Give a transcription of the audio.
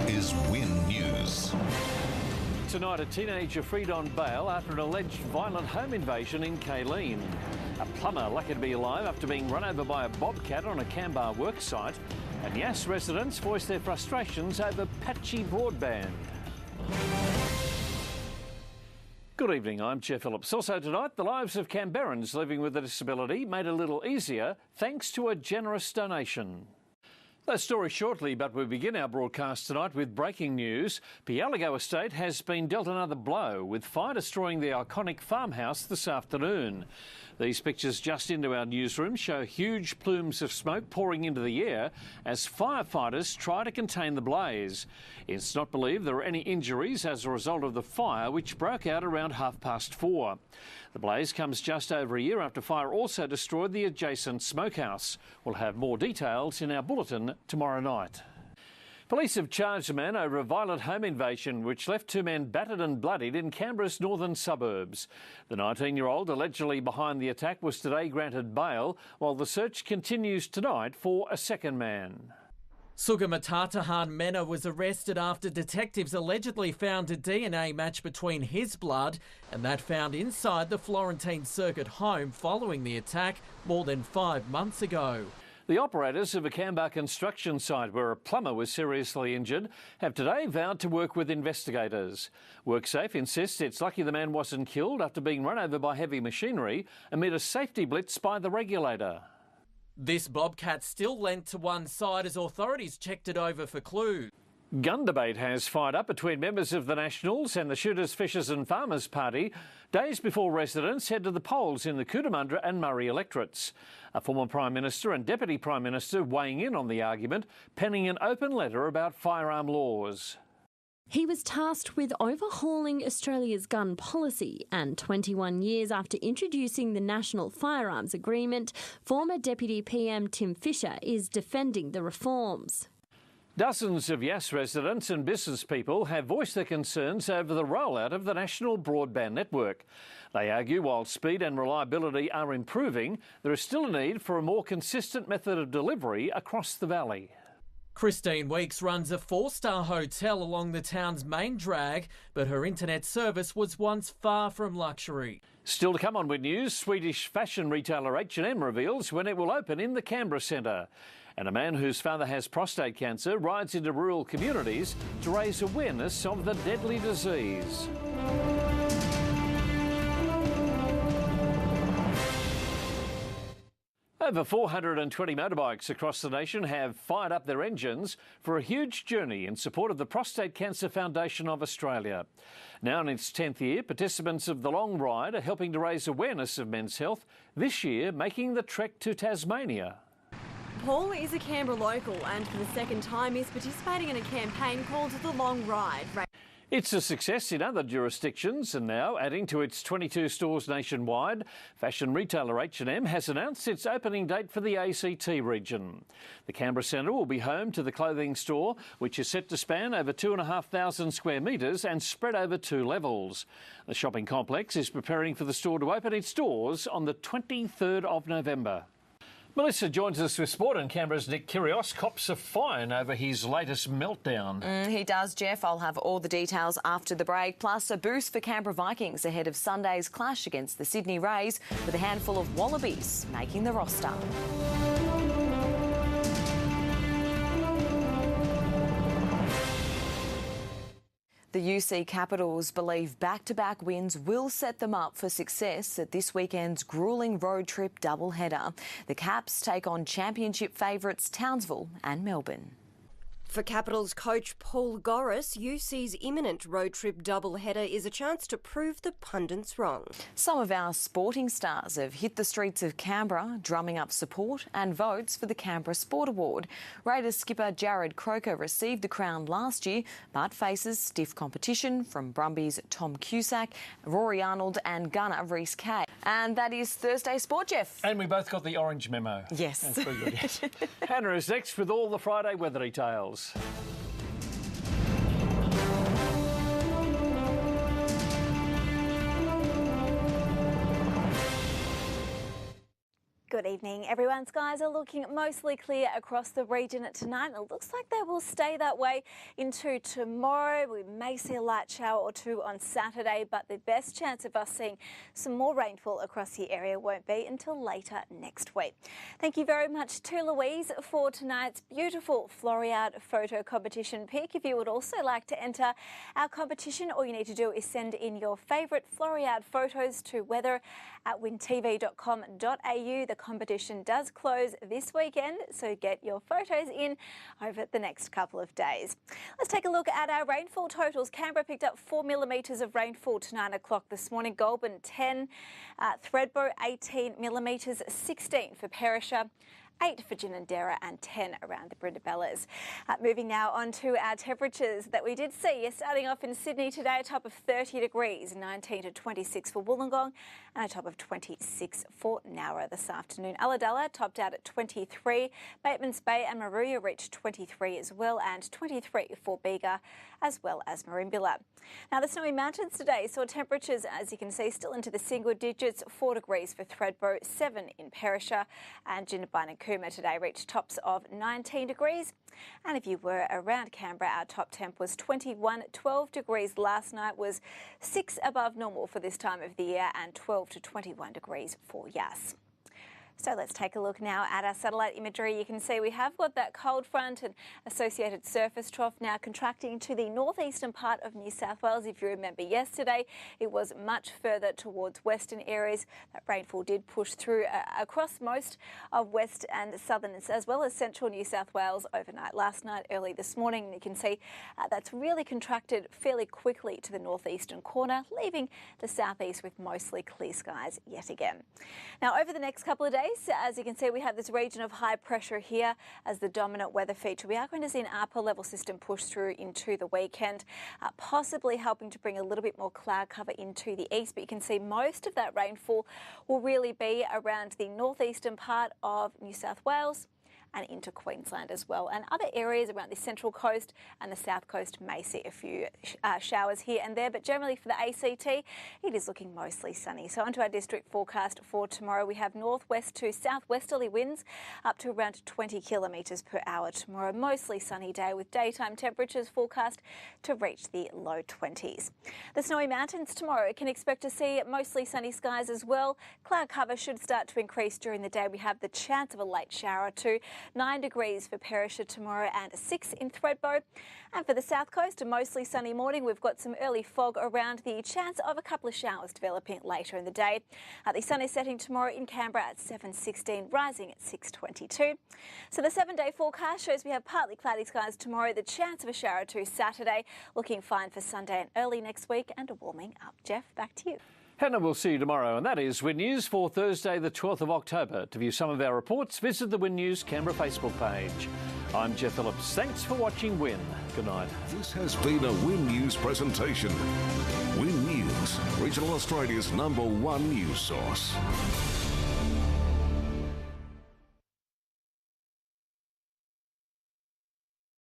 This is Win News. Tonight, a teenager freed on bail after an alleged violent home invasion in Kaleen. A plumber lucky to be alive after being run over by a bobcat on a Canberra work site. And Yass residents voiced their frustrations over patchy broadband. Good evening, I'm Geoff Phillips. Also tonight, the lives of Canberrans living with a disability made a little easier thanks to a generous donation. That story shortly, but we begin our broadcast tonight with breaking news. Pialligo Estate has been dealt another blow, with fire destroying the iconic farmhouse this afternoon. These pictures just into our newsroom show huge plumes of smoke pouring into the air as firefighters try to contain the blaze. It's not believed there are any injuries as a result of the fire, which broke out around 4:30. The blaze comes just over a year after fire also destroyed the adjacent smokehouse. We'll have more details in our bulletin tomorrow night. Police have charged a man over a violent home invasion which left two men battered and bloodied in Canberra's northern suburbs. The 19-year-old allegedly behind the attack was today granted bail, while the search continues tonight for a second man. Sugamatatahan Mena was arrested after detectives allegedly found a DNA match between his blood and that found inside the Florentine Circuit home following the attack more than 5 months ago. The operators of a Canberra construction site where a plumber was seriously injured have today vowed to work with investigators. WorkSafe insists it's lucky the man wasn't killed after being run over by heavy machinery amid a safety blitz by the regulator. This bobcat still leant to one side as authorities checked it over for clues. Gun debate has fired up between members of the Nationals and the Shooters, Fishers and Farmers Party days before residents head to the polls in the Cootamundra and Murray electorates. A former Prime Minister and Deputy Prime Minister weighing in on the argument, penning an open letter about firearm laws. He was tasked with overhauling Australia's gun policy, and 21 years after introducing the National Firearms Agreement, former Deputy PM Tim Fischer is defending the reforms. Dozens of Yass residents and business people have voiced their concerns over the rollout of the national broadband network. They argue while speed and reliability are improving, there is still a need for a more consistent method of delivery across the valley. Christine Weeks runs a 4-star hotel along the town's main drag, but her internet service was once far from luxury. Still to come on Win News, Swedish fashion retailer H&M reveals when it will open in the Canberra Centre. And a man whose father has prostate cancer rides into rural communities to raise awareness of the deadly disease. Over 420 motorbikes across the nation have fired up their engines for a huge journey in support of the Prostate Cancer Foundation of Australia. Now in its 10th year, participants of the long ride are helping to raise awareness of men's health, this year making the trek to Tasmania. Paul is a Canberra local and for the second time is participating in a campaign called The Long Ride. It's a success in other jurisdictions, and now, adding to its 22 stores nationwide, fashion retailer H&M has announced its opening date for the ACT region. The Canberra Centre will be home to the clothing store, which is set to span over 2,500 square metres and spread over 2 levels. The shopping complex is preparing for the store to open its doors on the 23rd of November. Melissa joins us with sport, and Canberra's Nick Kyrgios cops a fine over his latest meltdown. He does, Geoff. I'll have all the details after the break, plus a boost for Canberra Vikings ahead of Sunday's clash against the Sydney Rays, with a handful of Wallabies making the roster. The UC Capitals believe back-to-back wins will set them up for success at this weekend's gruelling road trip doubleheader. The Caps take on championship favourites Townsville and Melbourne. For Capitals coach Paul Goris, UC's imminent road trip doubleheader is a chance to prove the pundits wrong. Some of our sporting stars have hit the streets of Canberra, drumming up support and votes for the Canberra Sport Award. Raiders skipper Jared Croker received the crown last year, but faces stiff competition from Brumbies Tom Cusack, Rory Arnold and gunner Reece Kay. And that is Thursday Sport, Geoff. And we both got the orange memo. Yes. That's very good, yes. Hannah is next with all the Friday weather details. Good evening, everyone. Skies are looking mostly clear across the region tonight. It looks like they will stay that way into tomorrow. We may see a light shower or two on Saturday, but the best chance of us seeing some more rainfall across the area won't be until later next week. Thank you very much to Louise for tonight's beautiful Floriade photo competition pick. If you would also like to enter our competition, all you need to do is send in your favourite Floriade photos to weather@wintv.com.au. The competition does close this weekend, so get your photos in over the next couple of days. Let's take a look at our rainfall totals. Canberra picked up 4 millimetres of rainfall to 9 o'clock this morning. Goulburn 10, Thredbo 18 millimetres, 16 for Perisher, 8 for Ginninderra and 10 around the Brindabellas. Moving now on to our temperatures that we did see. Starting off in Sydney today, a top of 30 degrees, 19 to 26 for Wollongong and a top of 26 for Nowra this afternoon. Ulladulla topped out at 23. Batemans Bay and Maruya reached 23 as well, and 23 for Bega as well as Merimbula. Now the Snowy Mountains today saw temperatures, as you can see, still into the single digits. 4 degrees for Thredbo, 7 in Perisher, and Jindabyne and Cooma today reached tops of 19 degrees. And if you were around Canberra, our top temp was 21. 12 degrees last night was 6 above normal for this time of the year, and 12 to 21 degrees for Yass. So let's take a look now at our satellite imagery. You can see we have got that cold front and associated surface trough now contracting to the northeastern part of New South Wales. If you remember yesterday, it was much further towards western areas. That rainfall did push through across most of west and southern as well as central New South Wales overnight last night, early this morning. And you can see that's really contracted fairly quickly to the northeastern corner, leaving the southeast with mostly clear skies yet again. Now over the next couple of days, as you can see, we have this region of high pressure here as the dominant weather feature. We are going to see an upper level system push through into the weekend, possibly helping to bring a little bit more cloud cover into the east. But you can see most of that rainfall will really be around the northeastern part of New South Wales and into Queensland as well. And other areas around the central coast and the south coast may see a few showers here and there, but generally for the ACT, it is looking mostly sunny. So onto our district forecast for tomorrow. We have northwest to southwesterly winds up to around 20 kilometres per hour tomorrow. Mostly sunny day with daytime temperatures forecast to reach the low 20s. The Snowy Mountains tomorrow can expect to see mostly sunny skies as well. Cloud cover should start to increase during the day. We have the chance of a late shower too. 9 degrees for Perisher tomorrow and 6 in Thredbo. And for the south coast, a mostly sunny morning. We've got some early fog around, the chance of a couple of showers developing later in the day. The sun is setting tomorrow in Canberra at 7:16, rising at 6:22. So the 7-day forecast shows we have partly cloudy skies tomorrow, the chance of a shower or two Saturday, looking fine for Sunday and early next week, and warming up. Geoff, back to you. Hannah, we'll see you tomorrow, and that is Win News for Thursday the 12th of October. To view some of our reports, visit the Win News Canberra Facebook page. I'm Geoff Phillips. Thanks for watching Win. Good night. This has been a Win News presentation. Win News, Regional Australia's #1 news source.